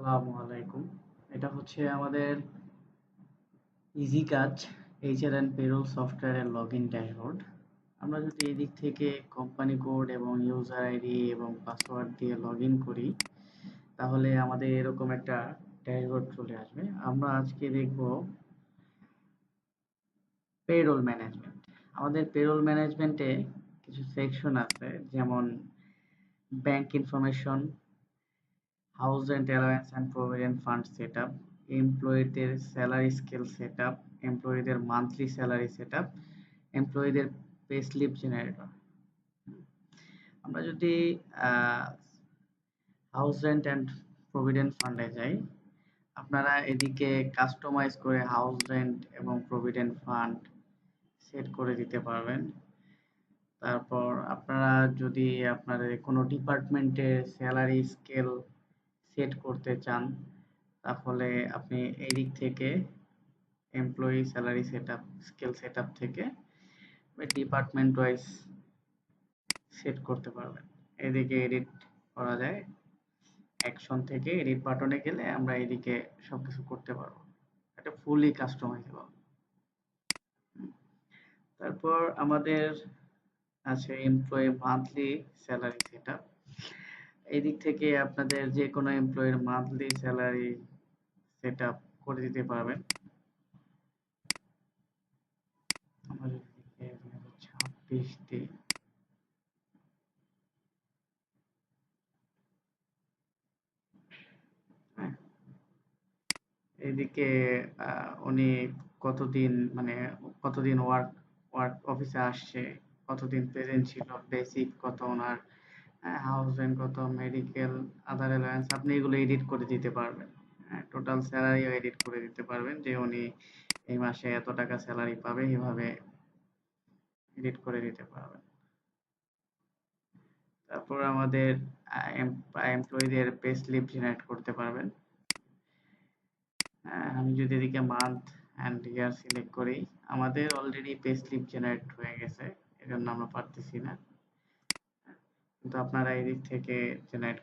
আসসালামু আলাইকুম। এটা হচ্ছে আমাদের ইজি কাজ এইচআর এন্ড পেরোল সফটওয়্যারের লগইন ড্যাশবোর্ড। আমরা যদি এদিক থেকে কোম্পানি কোড এবং ইউজার আইডি এবং পাসওয়ার্ড দিয়ে লগইন করি, তাহলে আমাদের এরকম একটা ড্যাশবোর্ড চলে আসবে। আমরা আজকে দেখব পেরোল ম্যানেজমেন্ট। আমাদের পেরোল ম্যানেজমেন্টে কিছু সেকশন আছে, যেমন bank information, house rent allowance and provident fund setup, এমপ্লয়িদের স্যালারি স্কেল সেটআপ, এমপ্লয়িদের মান্থলি স্যালারি সেটআপ, এমপ্লয়িদের পে স্লিপ জেনারেটর। আমরা যদি হাউস রেন্ট অ্যান্ড প্রভিডেন্ট ফান্ডে যাই, আপনারা এদিকে কাস্টমাইজ করে হাউস রেন্ট এবং প্রভিডেন্ট ফান্ড সেট করে দিতে পারবেন। তারপর আপনারা যদি আপনাদের কোনো ডিপার্টমেন্টের স্যালারি স্কেল সেট করতে চান, তাহলে আপনি এই দিক থেকে employee salary setup scale setup থেকে ডিপার্টমেন্ট ওয়াইজ সেট করতে পারবেন। এদিকে এডিট করা যায়, অ্যাকশন থেকে এডিট বাটনে গেলে আমরা এদিকে সবকিছু করতে পারবো। এটা ফুলি কাস্টমাইজেবল। তারপর আমাদের আছে এমপ্লয়ি মান্থলি স্যালারি সেটআপ। এই দিক থেকে আপনাদের যে কোনো এমপ্লয়ির মান্থলি স্যালারি সেটআপ করে দিতে পারবেন। আমরা যদি দেখি 2026 দিই, হ্যাঁ, এদিকে উনি কতদিন মানে কতদিন ওয়ার্ক ওয়ার্ক অফিসে আসছে, কতদিন প্রেজেন্ট ছিল, বেসিক কত ওনার, হাউস রেন্ট কত, মেডিকেল, আদার অ্যালায়েন্স, আপনি এগুলো এডিট করে দিতে পারবেন। টোটাল স্যালারিও এডিট করে দিতে পারবেন যে উনি এই মাসে এত টাকা স্যালারি পাবে, এভাবে এডিট করে দিতে পারবেন। তারপর আমাদের এমপ্লয়ীদের পে স্লিপ জেনারেট করতে পারবেন। আমি যদি এদিকে মান্থ অ্যান্ড ইয়ার সিলেক্ট করি, আমাদের অলরেডি পে স্লিপ জেনারেট হয়ে গেছে, এজন্য আমরা পারতেছি না, কিন্তু আপনারা এই দিক থেকে জেনারেট